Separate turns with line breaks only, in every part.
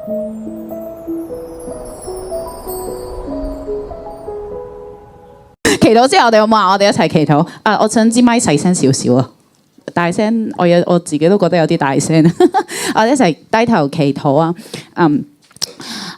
祈禱之後，我哋有冇話我哋一齊祈禱？我想支咪細聲少少啊，大聲我自己都覺得有啲大聲。我哋一齊低頭祈禱啊！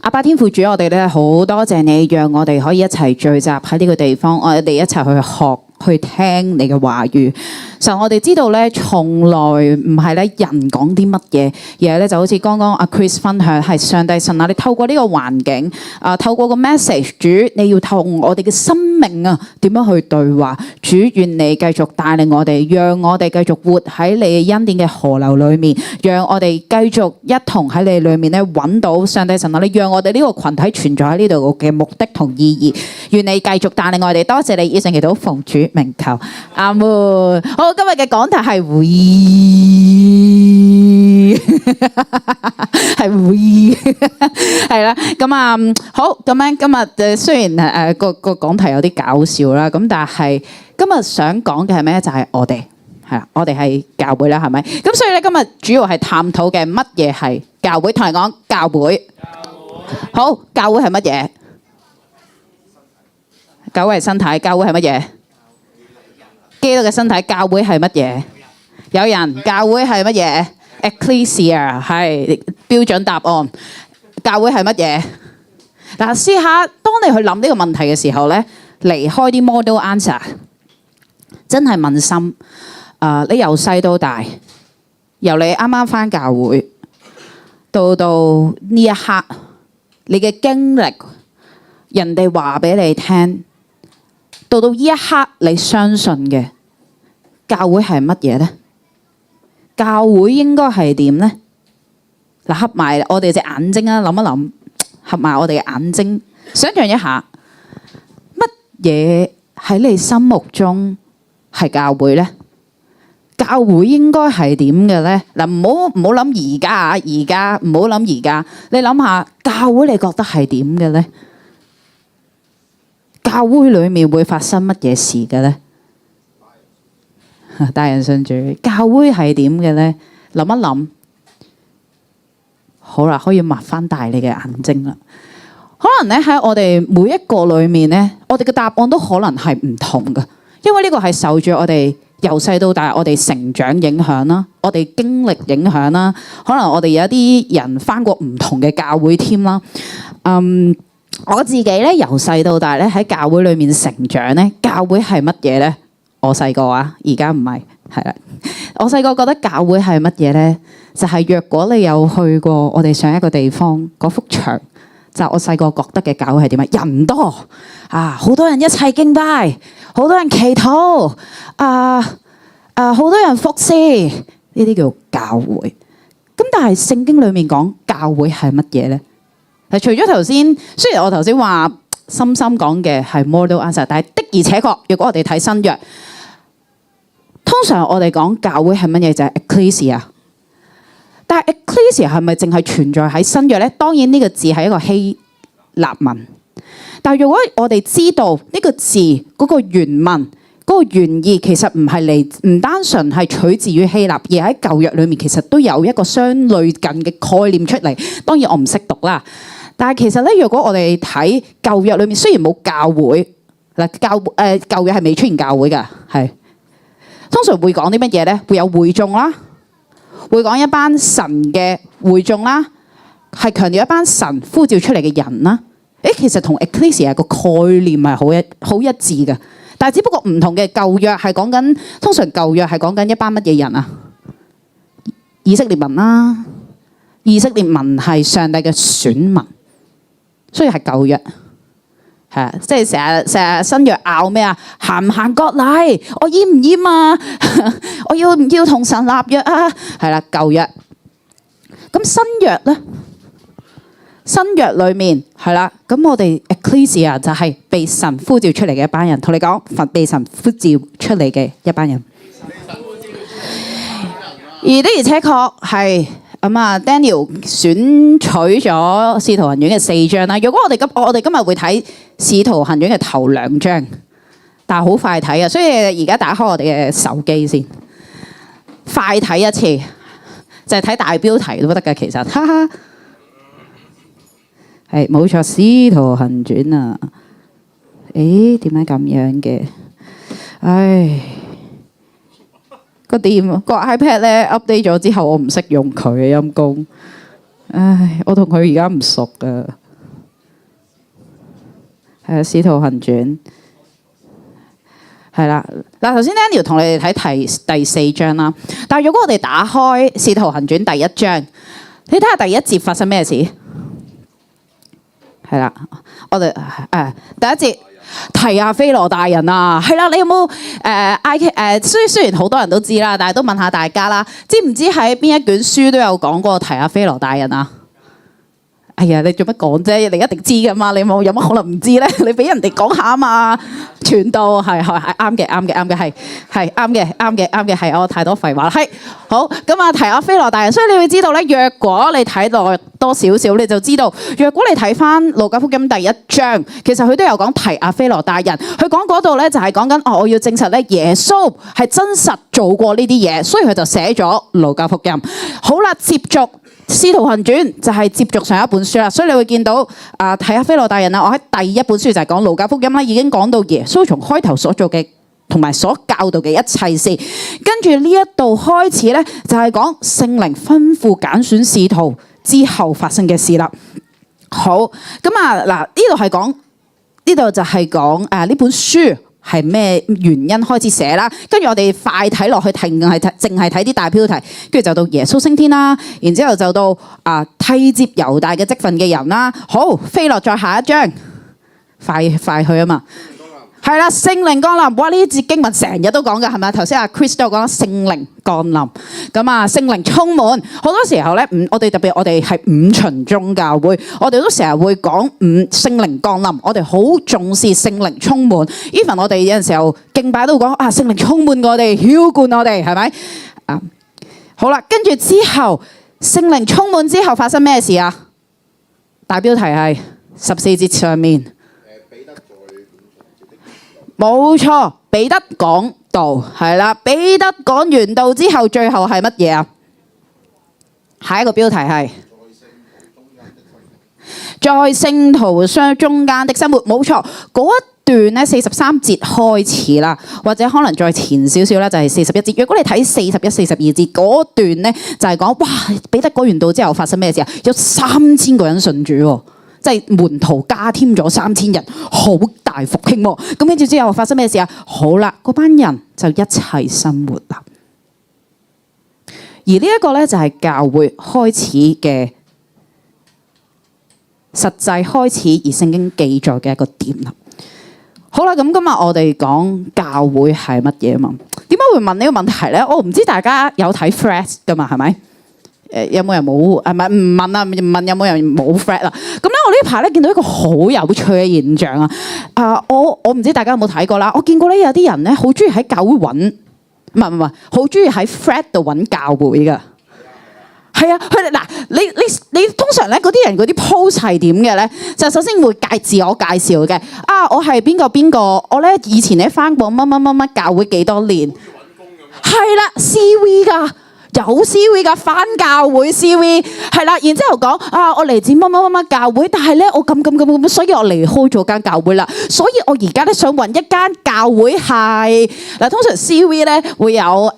阿爸天父主，我哋咧好多謝你，讓我哋可以一齊聚集喺呢個地方，我哋一齊去學。去聽你嘅話語，神，我哋知道咧，從來唔係咧人講啲乜嘢，而係咧就好似剛剛阿 Chris 分享，係上帝神啊！你透過呢個環境，透過個 message， 主你要同我哋嘅生命啊，點樣去對話？主願你繼續帶領我哋，讓我哋繼續活喺你嘅恩典嘅河流裏面，讓我哋繼續一同喺你裏面咧揾到上帝神啊！你讓我哋呢個群體存在喺呢度嘅目的同意義，願你繼續帶領我哋。多謝你，以上祈禱奉主名求，阿門。好，今日嘅講題係會，係啦。咁好，咁樣今日雖然個講題有啲搞笑啦，咁但係今日想講嘅係咩？就係我哋係啦，我哋係教會啦，係咪？咁所以咧，今日主要係探討嘅乜嘢係教會，同你講教會。好，教會係乜嘢？教會係身體，教會係乜嘢？基督嘅身體。教會係乜嘢？有人。教會係乜嘢 ？Ecclesia 係標準答案。教會係乜嘢？嗱，試下當你去諗呢個問題嘅時候咧，離開啲 model answer， 真係問心。你由細到大，由你啱啱返教會到呢一刻，你嘅經歷，人哋話俾你聽。到呢一刻，你相信嘅教會係乜嘢呢？教會應該係點呢？嗱，合埋我哋隻眼睛啊，諗一諗，合埋我哋嘅眼睛，想象一下，乜嘢喺你心目中係教會呢？教會應該係點嘅呢？嗱，唔好諗而家啊，而家唔好諗而家，你諗下教會，你覺得係點嘅呢？教會裏面會發生乜嘢事嘅呢？帶人信主，教會係點嘅呢？諗一諗，好啦，可以擘翻大你嘅眼睛啦。可能咧喺我哋每一個裏面咧，我哋嘅答案都可能係唔同嘅，因為呢個係受住我哋由細到大我哋成長影響啦，我哋經歷影響啦。可能我哋有一啲人返過唔同嘅教會添啦。我自己咧由細到大咧喺教會裏面成長咧，教會係乜嘢咧？我細個啊，而家唔係，係啦。我細個覺得教會係乜嘢咧？就係若果你有去過我哋上一個地方嗰幅牆，就我細個覺得嘅教會係點啊？人多啊，好多人一齊敬拜，好多人祈禱，好多人服侍，呢啲叫教會。咁但係聖經裏面講教會係乜嘢咧？除咗頭先，雖然我頭先話深深講嘅係 model answer， 但係的而且確，如果我哋睇新約，通常我哋講教會係乜嘢就係 ecclesia。但係 ecclesia 係咪淨係存在喺新約咧？當然呢個字係一個希臘文，但係如果我哋知道呢個字嗰個原文嗰個原意，其實唔單純係取自於希臘，而喺舊約裏面其實都有一個相類近嘅概念出嚟。當然我唔識讀啦。但係其實咧，如果我哋睇舊約裏面，雖然冇教會嗱，舊約係未出現教會㗎，係通常會講啲乜嘢咧？會有會眾啦，會講一班神嘅會眾啦，係強調一班神呼召出嚟嘅人啦。其實同 ecclesia 個概念係好一致嘅，但係只不過唔同嘅。舊約係講緊，通常舊約係講緊一班乜嘢人啊？以色列民啦，以色列民係上帝嘅選民。所以係舊約，係啊，即係成日新約拗咩啊？行唔行割禮？我厭唔厭啊？我要唔要同神立約啊？係啦，舊約。咁新約咧，新約裏面係啦，咁我哋 ecclesia 就係被神呼召出嚟嘅一班人。同你講，被神呼召出嚟嘅一班人。而的而且確係。Daniel 選取咗《使徒行傳》嘅4章啦。如果我哋今日會睇《使徒行傳》嘅頭2章，但係好快睇啊，所以而家打開我哋嘅手機先，快睇一次，就係睇大標題都得㗎。其實，哈哈，係冇錯，《使徒行傳》啊。誒，點解咁樣嘅？唉，個 iPad 咧 update 咗之後，我唔識用佢嘅陰公。唉，我同佢而家唔熟噶。係啊，《使徒行傳》係啦。嗱，頭先 Daniel 同你哋睇第4章啦。但係如果我哋打開《使徒行傳》第1章，你睇下第1節發生咩事？係啦，我哋第1節。提亞非羅大人啊，係啦，你有冇雖然好多人都知啦，但係都問下大家啦，知唔知喺邊一卷書都有講過提亞非羅大人啊？哎呀，你做乜講啫？你一定知噶嘛？你有乜可能唔知咧？你俾人哋講下啊嘛！傳道係啱嘅，係啱嘅，係我太多廢話啦。係好咁啊，提亞非羅大人，所以你會知道咧，若果你睇落多少少，你就知道，若果你睇翻路加福音第1章，其實佢都有講提亞非羅大人，佢講嗰度咧就係講緊我要證實咧耶穌係真實做過呢啲嘢，所以佢就寫咗路加福音。好啦，接續。《使徒行傳》就係接續上一本書啦，所以你會見到提亞非羅大人啊，我喺第一本書就係講路加福音啦，已經講到耶穌從開頭所做嘅同埋所教導嘅一切事，跟住呢一度開始咧就係講聖靈吩咐揀選使徒之後發生嘅事啦。好，咁啊嗱，呢度係講呢度就係講呢本書係咩原因開始寫啦？跟住我哋快睇落去，淨係睇啲大標題，跟住就到耶穌升天啦，然之後就到替接猶大嘅職分嘅人啦。好，飛落再下一章，快去啊嘛！係啦，聖靈降臨，哇！呢節經文成日都講㗎，係咪？頭先阿 Chris 都講聖靈降臨，咁啊聖靈充滿。好多時候咧，我哋特別我哋係5旬宗教會，我哋都成日會講聖靈降臨，我哋好重視聖靈充滿。even 我哋有陣時候敬拜都會講聖靈充滿我哋，澆灌我哋，係咪？好啦，跟住之後聖靈充滿之後發生咩事啊？大標題係14節上面。冇錯，彼得講道係啦。彼得講完道之後，最後係乜嘢啊？下一個標題係在聖徒中間的生活。冇錯，嗰一段咧43節開始啦，或者可能再前少少啦，就係41節。如果你睇41、42節嗰段咧，就係講哇，彼得講完道之後發生咩事啊？有3000個人信主喎。即係門徒加添咗3000人，好大復興喎。咁跟住之後發生咩事啊？好啦，嗰班人就一齊生活啦。而呢一個咧就係教會開始嘅實際開始，而聖經記載嘅一個點啦。好啦，咁今日我哋講教會係乜嘢啊嘛？點解會問呢個問題咧？我唔知大家有睇 Threads 噶嘛？係咪？有冇人冇？唔問啊？問有冇人冇 Threads 啦？咁咧，我呢排咧見到一個好有趣嘅現象啊！我唔知大家有冇睇過啦。我見過咧有啲人咧好中意喺教會揾，唔係，好中意喺 Threads 度揾教會噶。係啊，佢哋嗱，你通常咧嗰啲人嗰啲 post 係點嘅咧？就首先會自我介紹嘅。我係邊個？我咧以前咧返過乜教會幾多年。係啦 ，CV 㗎。有 CV 㗎，返教會 CV 係啦，然之後講我嚟自乜教會，但係咧我咁，所以我離開咗間教會啦。所以我而家咧想揾一間教會係嗱，通常 CV 咧會有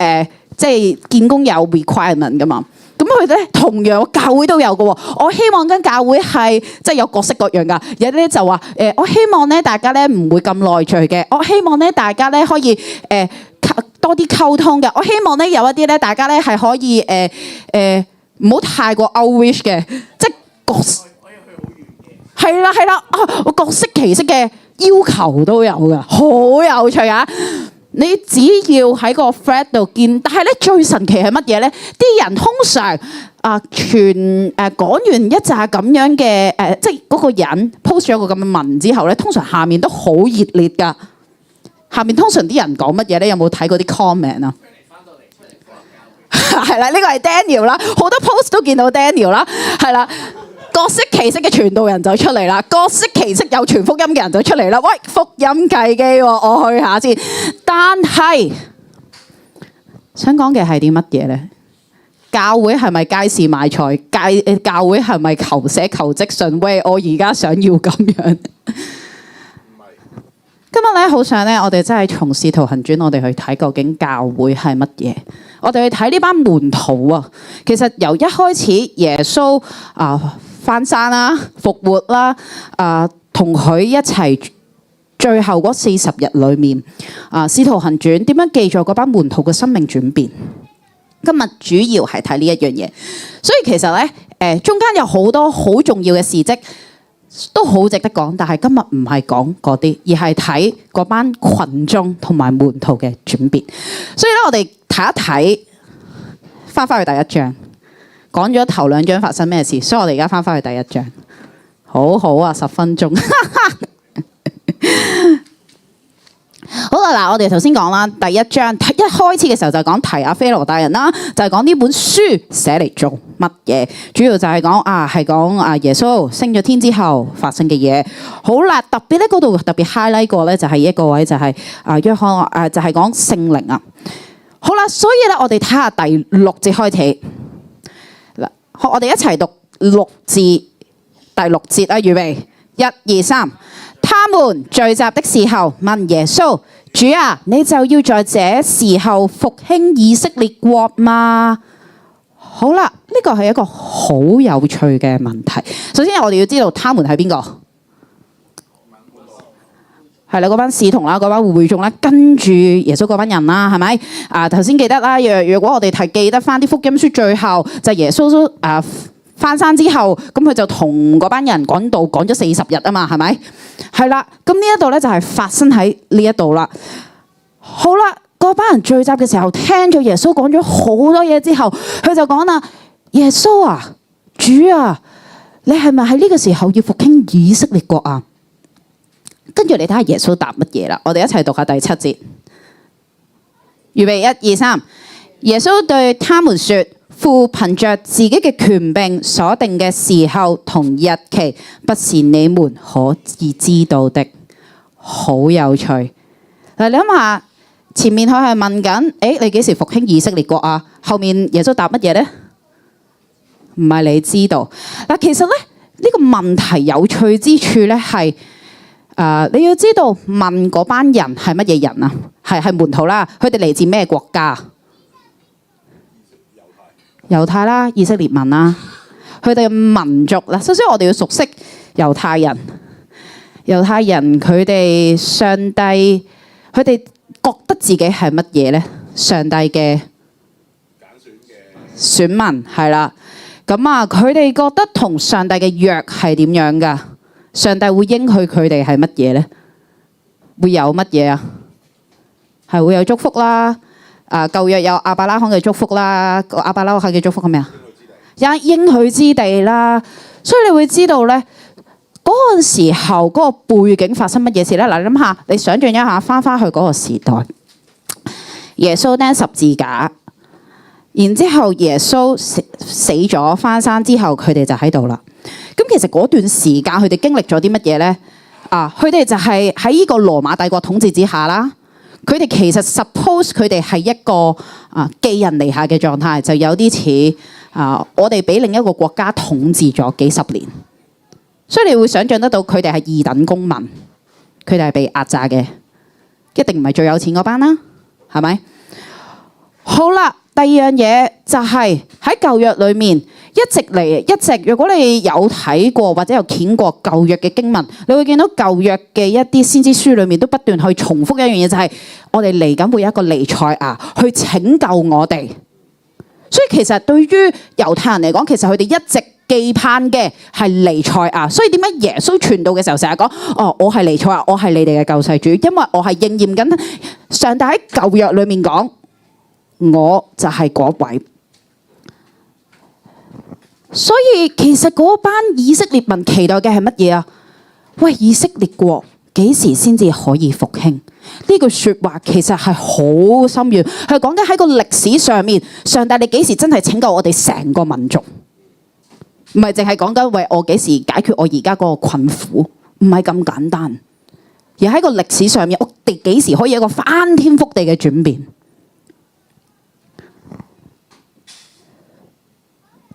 即係見工有 requirement 㗎嘛。咁佢咧同樣教會都有嘅喎。我希望間教會係即係有各式各樣㗎。有啲咧就話我希望咧大家咧唔會咁內聚嘅。我希望咧大家咧可以多啲溝通嘅。我希望咧有一啲咧大家咧係可以唔好太過 outreach 嘅，即係各係啦各式其式嘅要求都有㗎，好有趣啊！你只要喺個 thread 度見，但係咧最神奇係乜嘢咧？啲人通常講完一紮咁樣嘅即係嗰個人 post 咗個咁嘅文之後咧，通常下面都好熱烈㗎。下面通常啲人講乜嘢咧？有冇睇過啲 comment 啊？係啦，呢個係 Daniel 啦，好多 post 都見到 Daniel 啦，係啦。各式其式嘅傳道人就出嚟啦，各式其式有傳福音嘅人就出嚟啦。喂，福音契機喎，我去下先。但係想講嘅係啲乜嘢咧？教會係咪街市買菜？教會係咪求寫求職信？喂，我而家想要咁樣。今日咧，好想咧，我哋真係從《使徒行傳》，我哋去睇究竟教會係乜嘢？我哋去睇呢班門徒啊。其實由一開始耶穌翻山啦、復活啦、同佢一齊最後嗰40日裏面，《使徒行傳》點樣記載嗰班門徒嘅生命轉變？今日主要係睇呢一樣嘢，所以其實咧，中間有好多好重要嘅事蹟。都好值得講，但係今日唔係講嗰啲，而係睇嗰班群眾同埋門徒嘅轉變。所以咧，我哋睇一睇，翻返去第一章，講咗頭2章發生咩事，所以我哋而家翻返去第一章。好好啊，10分鐘。好啦，嗱，我哋頭先講啦，第一章一開始嘅時候就講提阿非羅大人啦，就係講呢本書寫嚟做乜嘢，主要就係講耶穌升咗天之後發生嘅嘢。好啦，特別咧嗰度特別 highlight 過咧就係一個位就係約翰就係講聖靈啊。好啦，所以咧我哋睇下第6節開始嗱，我哋一齊讀6至第6節啊，預備1、2、3。他們聚集的時候，問耶穌：主啊，你就要在這時候復興以色列國嗎？好啦，呢個係一個好有趣嘅問題。首先，我哋要知道他們係邊個？係啦，嗰班使徒啦，嗰班會眾啦，跟住耶穌嗰班人啦，係咪？頭先記得啦，若果我哋記得翻啲福音書最後就耶穌翻山之後，咁佢就同嗰班人講道，講咗40日啊嘛，係咪？係啦，咁呢一度咧就係發生喺呢一度啦。好啦，嗰班人聚集嘅時候，聽咗耶穌講咗好多嘢之後，佢就講啦：耶穌啊，主啊，你係咪喺呢個時候要復興以色列國啊？跟住你睇下耶穌答乜嘢啦。我哋一齊讀下第7節。預備1、2、3。耶穌對他們說：父憑着自己嘅權柄所定嘅時候同日期，不是你們可以知道的。好有趣。嗱，你諗下，前面佢係問緊：你幾時復興以色列國啊？後面耶穌答乜嘢呢？唔係你知道。嗱，其實咧呢個問題有趣之處咧係，你要知道問嗰班人係乜嘢人啊？係門徒啦，佢哋嚟自咩國家？猶太啦，以色列民啦，佢哋嘅民族啦。首先我哋要熟悉猶太人。猶太人佢哋上帝，佢哋覺得自己係乜嘢呢？上帝嘅選民係啦。咁佢哋覺得同上帝嘅約係點樣㗎？上帝會應許佢哋係乜嘢呢？會有乜嘢啊？係會有祝福啦。舊約有亞伯拉罕嘅祝福啦，亞伯拉罕嘅祝福係咩啊？有應許之地啦，所以你會知道咧，嗰個時候嗰個背景發生乜嘢事咧？嗱，你諗下，你想象一下，翻去嗰個時代，耶穌釘十字架，然之後耶穌死咗，翻山之後，佢哋就喺度啦。咁其實嗰段時間，佢哋經歷咗啲乜嘢咧？佢哋就係喺呢個羅馬帝國統治之下啦。佢哋其實 suppose 佢哋係一個寄人籬下嘅狀態，就有啲似我哋俾另一個國家統治咗幾十年，所以你會想像得到佢哋係二等公民，佢哋係被壓榨嘅，一定唔係最有錢嗰班啦，係咪？好啦，第二樣嘢就係喺舊約裏面一直，如果你有睇過或者有見過舊約嘅經文，你會見到舊約嘅一啲先知書裏面都不斷去重複一樣嘢，就係我哋嚟緊會有一個彌賽亞去拯救我哋。所以其實對於猶太人嚟講，其實佢哋一直寄盼嘅係彌賽亞。所以點解耶穌傳道嘅時候成日講：我係彌賽亞，我係你哋嘅救世主，因為我係應驗緊上帝喺舊約裏面講，我就係嗰位。所以其實嗰班以色列民期待嘅係乜嘢啊？喂，以色列國幾時先至可以復興？呢句說話其實係好深遠，係講緊喺個歷史上面，上帝你幾時真係拯救我哋成個民族？唔係淨係講緊喂我幾時解決我而家嗰個困苦，唔係咁簡單。而喺個歷史上面，我哋幾時可以有一個翻天覆地嘅轉變？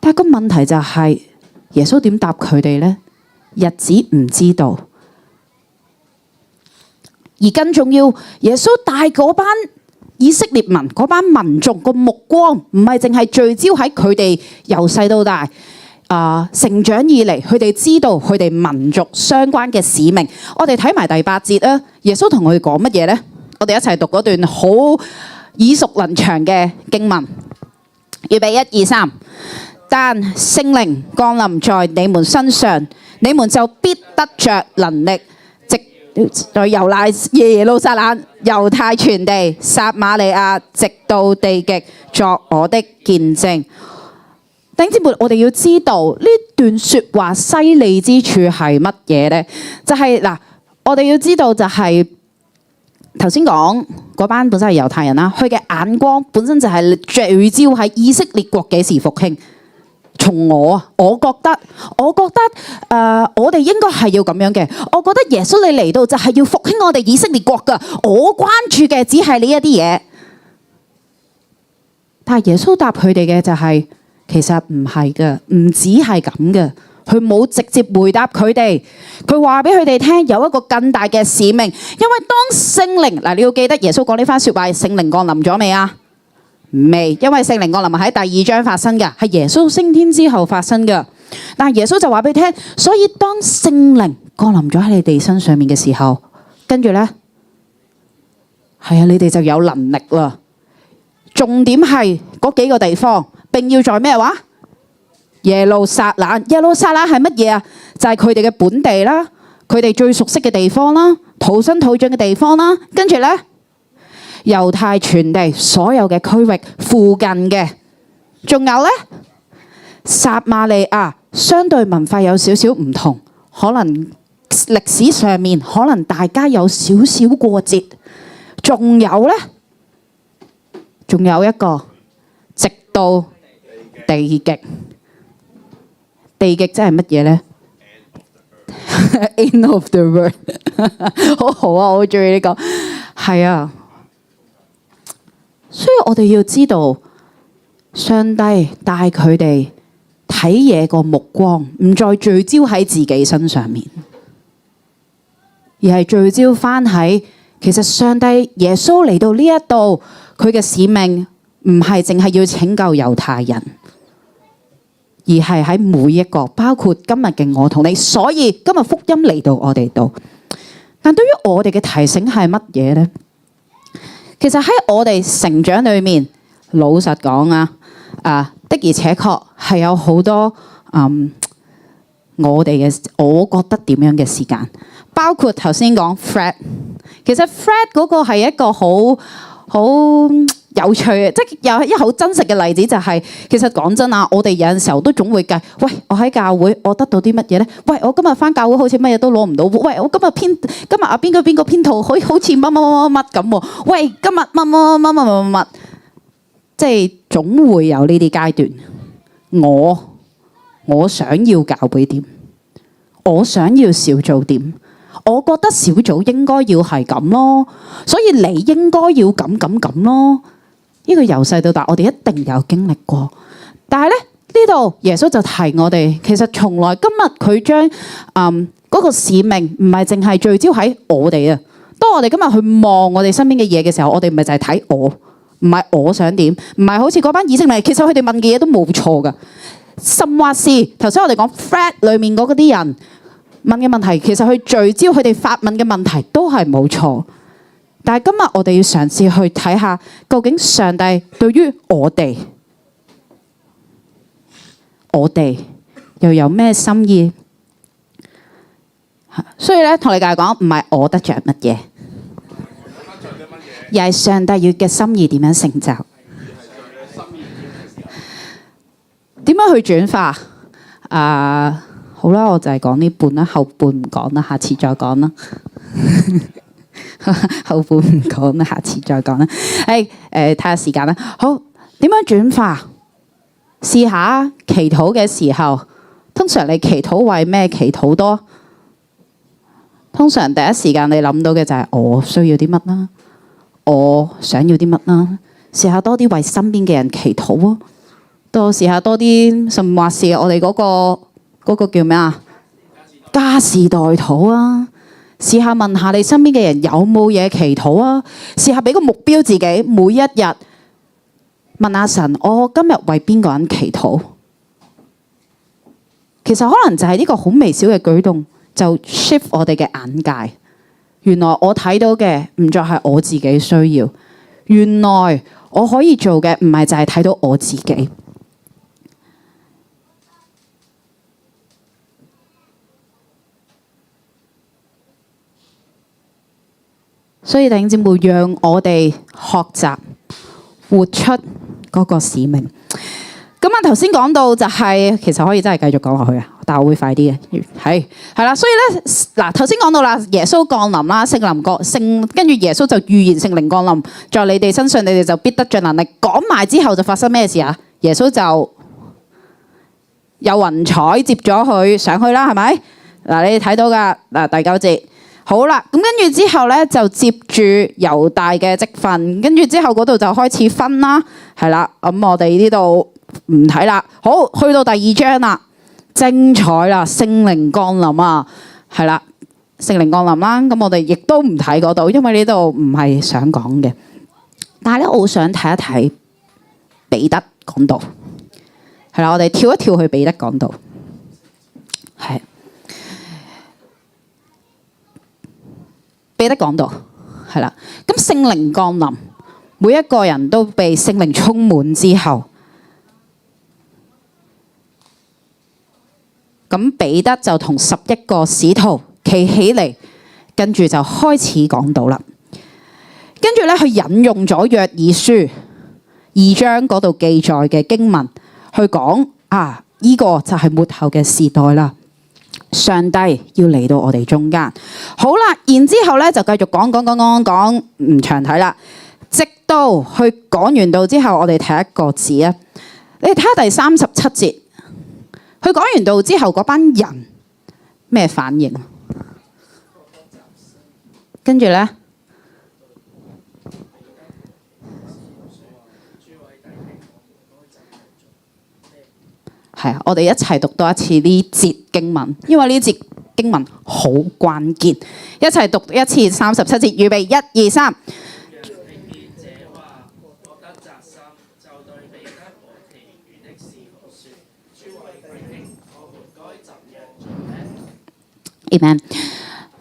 但係個問題就係耶穌點答佢哋呢？日子唔知道，而更重要，耶穌帶嗰班以色列民嗰班民眾個目光唔係淨係聚焦喺佢哋由細到大成長以嚟，佢哋知道佢哋民族相關嘅使命。我哋睇埋第8節啊，耶穌同佢哋講乜嘢呢？我哋一齊讀嗰段好耳熟能詳嘅經文。預備1、2、3。但聖靈降臨在你們身上，你們就必得着能力，直在耶路撒冷、猶太全地、撒瑪利亞，直到地極，作我的見證。弟兄姊妹，我哋要知道呢段說話犀利之處係乜嘢呢？就係嗱，我哋要知道就係頭先講嗰班本身係猶太人啦，佢嘅眼光本身就係聚焦喺以色列國幾時復興。從我覺得我哋應該係要咁樣嘅。我覺得耶穌你嚟到就係要復興我哋以色列國噶。我關注嘅只係呢一啲嘢，但係耶穌答佢哋嘅就係，其實唔係噶，唔止係咁嘅。佢冇直接回答佢哋，佢話俾佢哋聽有一個更大嘅使命。因為當聖靈嗱，你要記得耶穌講呢番說話，聖靈降臨咗未啊？未，因為聖靈降臨喺第2章發生嘅，係耶穌升天之後發生嘅。但係耶穌就話俾你聽，所以當聖靈降臨咗喺你哋身上面嘅時候，跟住呢，係啊，你哋就有能力啦。重點係嗰幾個地方，並要在咩話？耶路撒冷。耶路撒冷係乜嘢啊？就係佢哋嘅本地啦，佢哋最熟悉嘅地方啦，土生土長嘅地方啦。跟住呢，猶太全地所有嘅區域附近嘅，仲有呢，撒瑪利亞，相對文化有少少唔同，可能歷史上面可能大家有少少過節。仲有呢，仲有一個直到地極。地極即係乜嘢呢？ End of the world 好好啊，我好中意呢個。係啊，所以我哋要知道上帝帶佢哋睇嘢個目光唔再聚焦喺自己身上面，而係聚焦翻喺其實上帝耶穌嚟到呢一度，佢嘅使命唔係淨係要拯救猶太人，而係喺每一個，包括今日嘅我同你。所以今日福音嚟到我哋度，但對於我哋嘅提醒係乜嘢呢？其實喺我哋成長裏面，老實講的而且確係有好多我覺得點樣嘅時間，包括頭先講 Fred。其實 Fred 嗰個係一個好有趣嘅，即係有一好真實嘅例子，就係其實講真啊，我哋有陣時候都總會計，喂，我喺教會我得到啲乜嘢咧？喂，我今日返教會好似乜嘢都攞唔到。喂，我今日邊個編套好似乜咁喎？喂，今日乜，即係總會有呢啲階段。我想要教會點？我想要小組點？我覺得小組應該要係咁咯，所以你應該要咁咯。呢個由細到大，我哋一定有經歷過。但係咧，呢度耶穌就提我哋，其實從來今日佢將嗰個使命唔係淨係聚焦喺我哋啊。當我哋今日去望我哋身邊嘅嘢嘅時候，我哋唔係就係睇我，唔係我想點，唔係好似嗰班以色列，其實佢哋問嘅嘢都冇錯噶。甚或是頭先我哋講 Fred 裏面嗰啲人問嘅問題，其實佢聚焦佢哋發問嘅問題都係冇錯。但係今日我哋要嘗試去睇下，究竟上帝對於我哋又有咩心意？所以咧，同你哋講，唔係我得着乜嘢，而係上帝要嘅心意點樣成就？點樣去轉化？好啦，我就係講呢半啦，後半唔講啦，下次再講啦。後半唔講啦，下次再講啦。睇下時間啦。好，點樣轉化？試下祈禱嘅時候，通常你祈禱為咩祈禱多？通常第一時間你諗到嘅就係我需要啲乜啦，我想要啲乜啦。試下多啲為身邊嘅人祈禱啊。多試下多啲，甚或是我哋嗰個叫咩啊？家事代禱啊！試下問下你身邊嘅人有冇嘢祈禱啊！試下俾個目標自己，每一日問下神：我今日為邊個人祈禱？其實可能就係呢個好微小嘅舉動，就 shift 我哋嘅眼界。原來我睇到嘅唔再係我自己需要，原來我可以做嘅唔係就係睇到我自己。所以弟兄姊妹，讓我哋學習活出嗰個使命。咁啊，頭先講到就係、其實可以真係繼續講落去啊，但係我會快啲嘅。係啦，所以咧嗱，頭先講到啦，耶穌降臨啦，跟住耶穌就預言聖靈降臨在你哋身上，你哋就必得着能力。講埋之後就發生咩事啊？耶穌就有雲彩接咗佢上去啦，係咪？嗱，你哋睇到噶嗱，第9節。好啦，咁跟住之後咧就接住猶大嘅職分，跟住之後嗰度就開始分啦，係啦。咁我哋呢度唔睇啦。好，去到第2章啦，精彩啦，聖靈降臨啊，係啦，聖靈降臨啦。咁我哋亦都唔睇嗰度，因為呢度唔係想講嘅。但係咧，我好想睇一睇彼得講道，係啦，我哋跳一跳去彼得講道，係。彼得講道，係啦。咁聖靈降臨，每一個人都被聖靈充滿之後，咁彼得就同11個使徒企起嚟，跟住就開始講道啦。跟住咧，佢引用咗約珥書2章嗰度記載嘅經文去講啊，呢個就係末後嘅時代啦。上帝要嚟到我哋中間，好啦，然之後咧就繼續講，唔長睇啦。直到去講完道之後，我哋睇一個字啊，你睇下第37節，佢講完道之後嗰班人咩反應？跟住咧，係啊，我哋一齊讀多一次呢節經文，因為呢節經文好關鍵。一齊讀一次37節，預備1、2、3。Amen。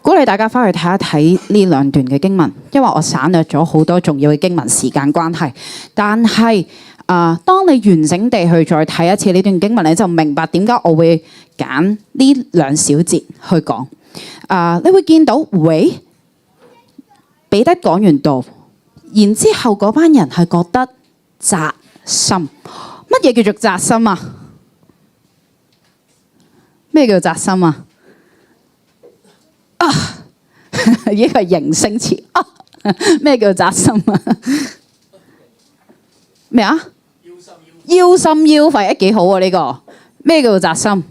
鼓勵大家翻去睇一睇呢2段嘅經文，因為我省略咗好多重要嘅經文，時間關係。但係當你完整地去再睇一次呢段經文，你就明白點解我會揀呢2小節去講。你會見到，喂，彼得講完道，然之後嗰班人係覺得扎心。乜嘢叫做扎心啊？咩叫扎心啊？呢個係形聲詞啊！咩叫扎心啊？咩啊？腰心腰肺，幾好啊！呢個咩叫做扎心？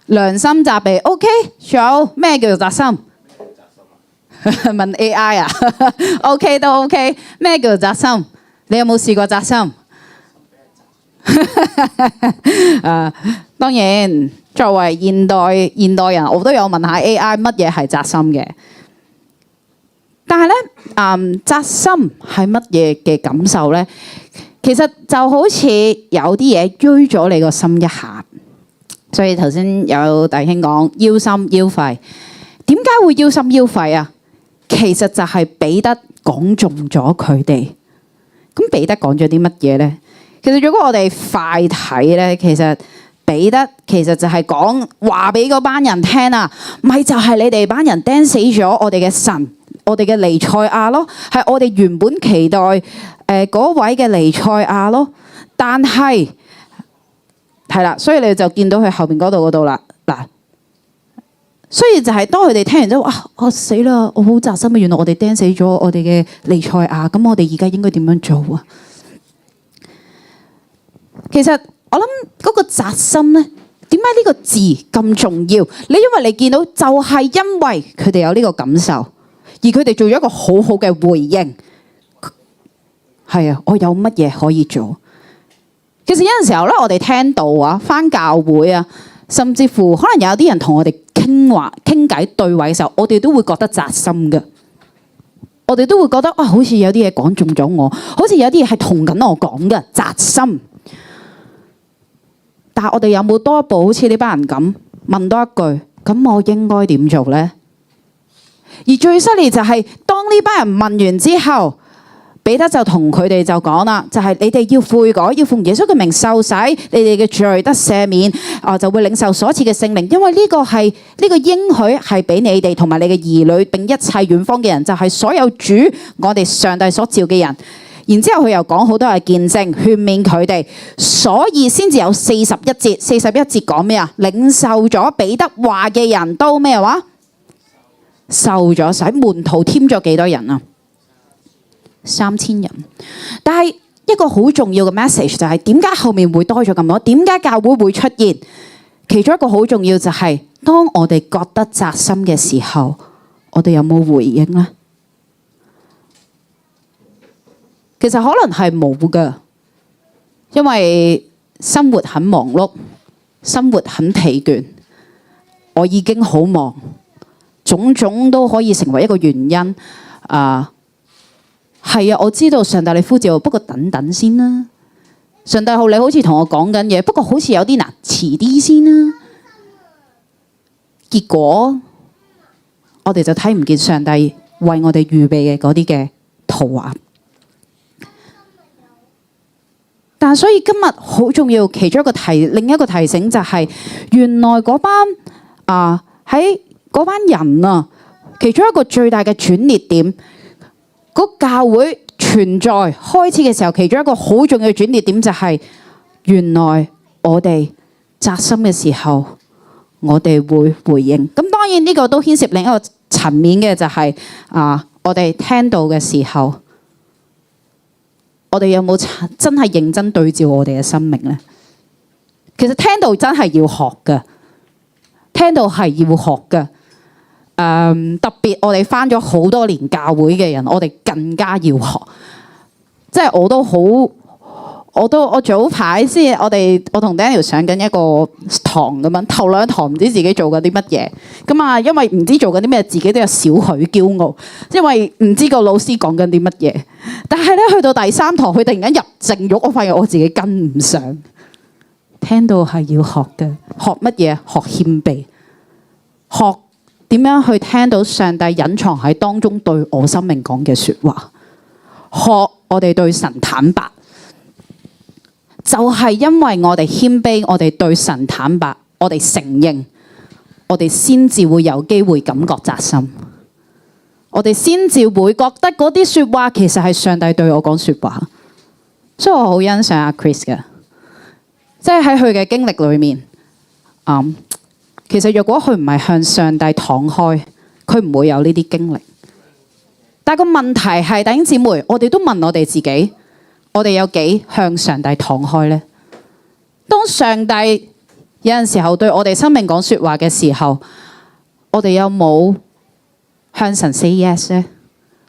良心責備。OK， 仲有咩叫做扎心？問 AI 啊？OK 都 OK。咩叫做扎心？你有冇試過扎心？當然，作為現代人，我都有問下 AI 乜嘢係扎心嘅。但係咧，扎心係乜嘢嘅感受咧？其實就好似有啲嘢追咗你個心一下，所以頭先有弟兄講腰心腰肺，點解會腰心腰肺啊？其實就係彼得講中咗佢哋。咁彼得講咗啲乜嘢咧？其實如果我哋快睇咧，其實彼得其實就係講話俾嗰班人聽啊，咪就係你哋班人釘死咗我哋嘅神，我哋嘅彌賽亞咯，係我哋原本期待嗰位嘅彌賽亞咯。但係係啦，所以你就見到佢後邊嗰度啦。嗱，所以就係當佢哋聽完之後，我死啦，我好扎心啊！原來我哋釘死咗我哋嘅彌賽亞，咁我哋而家應該點樣做啊？其實我諗嗰個扎心咧，點解呢個字咁重要？因為你見到就係因為佢哋有呢個感受，而佢哋做咗一個好好嘅回應。係啊，我有乜嘢可以做？其實有陣時候咧，我哋聽到啊，返教會啊，甚至乎可能有啲人同我哋傾偈對位嘅時候，我哋都會覺得扎心嘅。我哋都會覺得啊，好似有啲嘢講中咗我，好似有啲嘢係同緊我講嘅，扎心。但係我哋有冇多一步，好似呢班人咁問多一句，咁我應該點做呢？而最犀利就係當呢班人問完之後，彼得就同佢哋就講啦，就係你哋要悔改，要奉耶穌嘅名受洗，你哋嘅罪得赦免，就會領受所賜嘅聖靈。因為呢個應許係俾你哋同埋你嘅兒女並一切遠方嘅人，就係所有主我哋上帝所召嘅人。然之後佢又講好多嘅見證，勸勉佢哋，所以先至有41節。41節講咩啊？領受咗彼得話嘅人都咩話？受咗洗。門徒添咗幾多人啊？3000人。但係一個好重要嘅 message 就係點解後面會多咗咁多？點解教會會出現？其中一個好重要就係當我哋覺得扎心嘅時候，我哋有冇回應呢？其實可能係冇㗎，因為生活很忙碌，生活很疲倦，我已經好忙，種種都可以成為一個原因。係啊，我知道上帝你呼召，不過等等先啦。上帝你好似同我講緊嘢，不過好似有啲難，遲啲先啦。結果我哋就睇唔見上帝為我哋預備嘅嗰啲嘅圖畫。但所以今日好重要，其中一個另一個提醒就係，原來嗰班喺嗰班人啊，其中一個最大嘅轉捩點，嗰教會存在開始嘅時候，其中一個好重要嘅轉捩點就係，原來我哋扎心嘅時候，我哋會回應。咁當然呢個都牽涉另一個層面嘅，就係我哋聽到嘅時候，我哋有冇真係認真對照我哋嘅生命呢？其實聽到真係要學㗎，聽到係要學㗎。特別我哋返咗好多年教會嘅人，我哋更加要學。即係我早排先，我同 Daniel 上緊一個堂咁樣，頭兩堂唔知自己做緊啲乜嘢。咁啊，因為唔知做緊啲咩，自己都有少許驕傲，因為唔知個老師講緊啲乜嘢。但係咧，去到第3堂，佢突然間入正肉，我發現我自己跟唔上。聽到係要學嘅，學乜嘢？學謙卑，學點樣去聽到上帝隱藏喺當中對我生命講嘅說話，學我哋對神坦白。就係因為我哋謙卑，我哋對神坦白，我哋承認，我哋先至會有機會感覺扎心，我哋先至會覺得嗰啲說話其實係上帝對我講說話。所以我好欣賞阿 Chris 嘅，即係喺佢嘅經歷裏面，其實若果佢唔係向上帝敞開，佢唔會有呢啲經歷。但個問題係，弟兄姊妹，我哋都問我哋自己，我哋有幾向上帝敞開呢？當上帝有陣時候對我哋生命講說話嘅時候，我哋有冇向神 say yes 呢？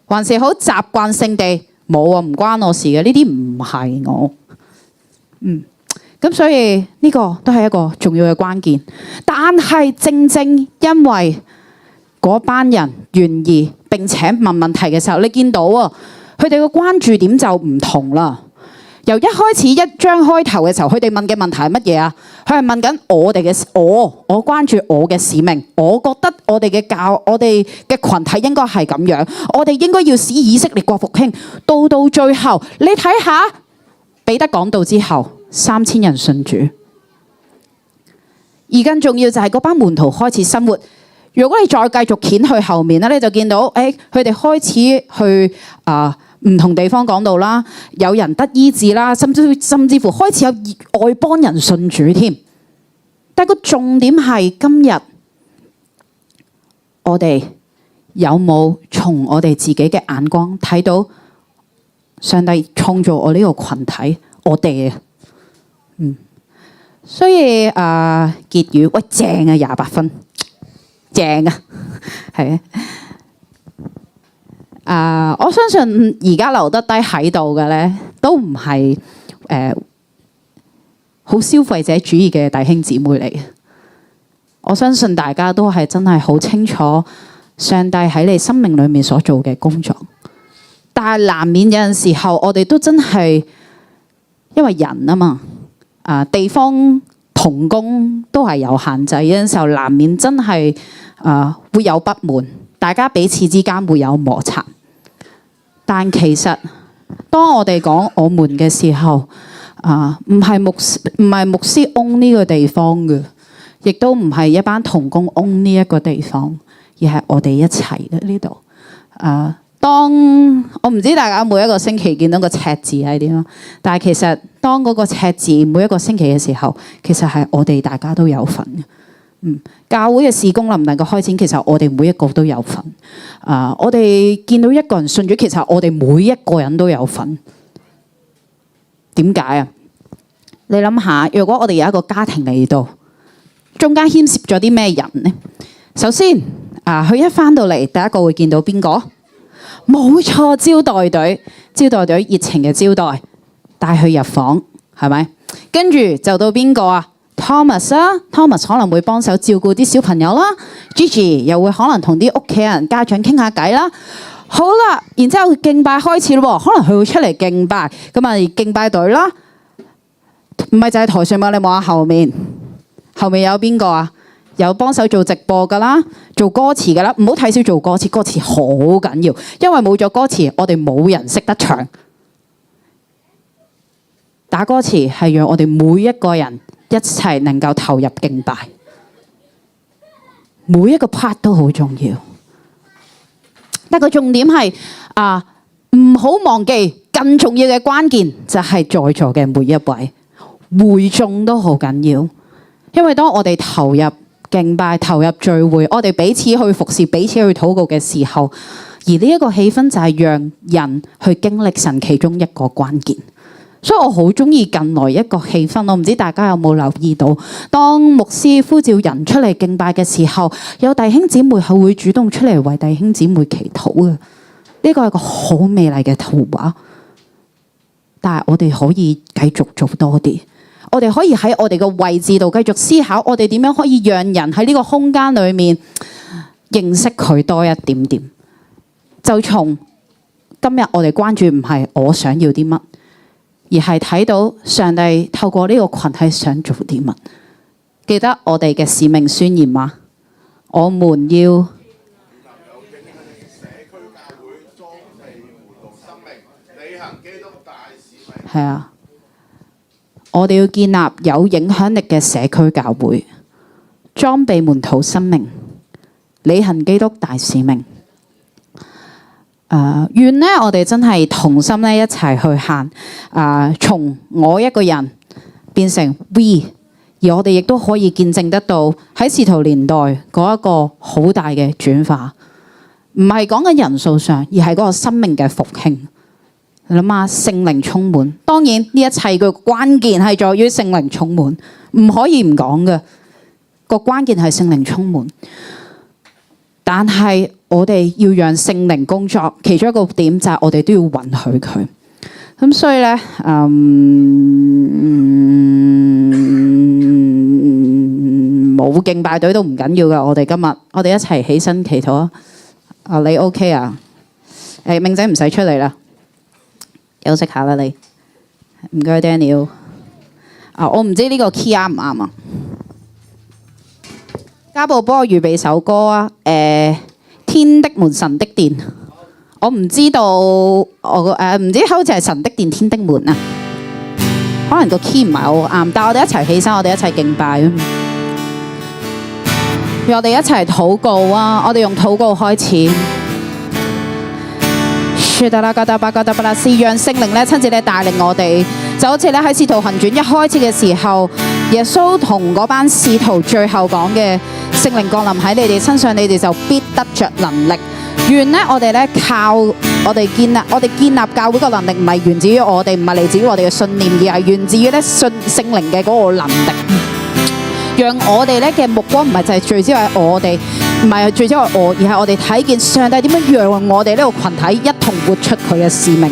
還是好習慣性地冇啊，唔關我事嘅，呢啲唔係我。咁所以呢個都係一個重要嘅關鍵。但係正正因為嗰班人願意並且問問題嘅時候，你見到啊，佢哋嘅關注點就唔同啦。由一開始一章開頭嘅時候，佢哋問嘅問題係乜嘢啊？佢係問緊我哋嘅我關注我嘅使命，我覺得我哋嘅群體應該係咁樣，我哋應該要使以色列國復興。到最後，你睇下彼得講道之後，3000人信主。而更重要就係嗰班門徒開始生活。如果你再繼續掀去後面咧，你就見到佢哋開始去唔同地方講道啦，有人得醫治啦，甚至乎開始有外邦人信主添。但個重點係今日我哋有冇從我哋自己嘅眼光睇到上帝創造我呢個群體？我哋所以結語，喂，正啊，28分，正啊，係啊。我相信而家留得低喺度嘅咧，都唔係好消費者主義嘅弟兄姊妹嚟嘅。我相信大家都係真係好清楚上帝喺你生命裏面所做嘅工作，但係難免有陣時候我哋都真係因為人啊嘛，地方同工都係有限制，有陣時候難免真係會有不滿，大家彼此之間會有摩擦。但其實當我哋講我們嘅時候，唔係牧師 own 呢個地方嘅，亦都唔係一班同工 own 呢一個地方，而係我哋一齊嘅呢度。當我唔知大家每一個星期見到個赤字係點咯，但係其實當嗰個赤字每一個星期嘅時候，其實係我哋大家都有份嘅。教會嘅事工能唔能夠開展，其實我哋每一個都有份。我哋見到一個人信主，其實我哋每一個人都有份。點解啊？你諗下，如果我哋有一個家庭嚟到，中間牽涉咗啲咩人呢？首先，佢一返到嚟，第一個會見到邊個？冇錯，招待隊熱情嘅招待，帶佢入房，係咪？跟住就到邊個啊？Thomas 啊 ，Thomas 可能會幫手照顧啲小朋友啦。Gigi 又會可能同啲屋企人家長傾下偈啦。好啦，然之後敬拜開始咯，可能佢會出嚟敬拜，咁啊敬拜隊啦。唔係就係台上嘛，你望下後面有邊個啊？有幫手做直播噶啦，做歌詞噶啦，唔好睇少做歌詞，歌詞好緊要，因為冇咗歌詞，我哋冇人識得唱。打歌詞係讓我哋每一個人一齊能夠投入敬拜，每一個 part 都好重要。但個重點係唔好忘記更重要嘅關鍵就係在座嘅每一位會眾都好緊要，因為當我哋投入敬拜、投入聚會，我哋彼此去服侍、彼此去禱告嘅時候，而呢一個氣氛就係讓人去經歷神其中一個關鍵。所以我好中意近來一個氣氛，我唔知大家有冇留意到，當牧師呼召人出嚟敬拜嘅時候，有弟兄姊妹係會主動出嚟為弟兄姊妹祈禱嘅。呢個係個好美麗嘅圖畫，但係我哋可以繼續做多啲。我哋可以喺我哋嘅位置度繼續思考，我哋點樣可以讓人喺呢個空間裏面認識佢多一點點。就從今日我哋關注唔係我想要啲乜，而係睇到上帝透過呢個群體想做啲乜。記得我哋嘅使命宣言嗎？我們要係啊。我哋要建立有影響力嘅社區教會，裝備門徒生命，履行基督大使命。願呢我哋真係同心咧一齊去行，從我一個人變成 we， 而我哋亦都可以見證得到喺使徒年代嗰一個好大嘅轉化，唔係講緊人數上，而係嗰個生命嘅復興。你諗下聖靈充滿，當然呢一切嘅關鍵係在於聖靈充滿，唔可以唔講嘅。個關鍵係聖靈充滿，但係我哋要讓聖靈工作，其中一個點就係我哋都要允許佢。咁所以咧，冇敬拜隊都唔緊要噶。我哋今日我哋一齊起身祈禱啊！你 OK 啊？明仔唔使出嚟啦。休息下啦，你唔該 Daniel。我唔知呢個 key 啱唔啱啊？家寶幫我預備首歌啊！天的門，神的殿。我唔知道，唔知好似係神的殿，天的門啊。可能個 key 唔係好啱，但係我哋一齊起身，我哋一齊敬拜。讓我哋一齊禱告啊！我哋用禱告開始。是讓聖靈咧親自咧帶領我哋，就好似咧喺《使徒行傳》一開始嘅時候，耶穌同嗰班使徒最後講嘅聖靈降臨喺你哋身上，你哋就必得着能力。願咧我哋咧靠我哋建立教會嘅能力，唔係源自於我哋，唔係嚟自於我哋嘅信念，而係源自於咧信聖靈嘅嗰個能力。讓我哋咧嘅目光唔係就係聚焦喺我哋，唔係聚焦喺我，而係我哋睇見上帝點樣讓我哋呢個群體一同活出佢嘅使命。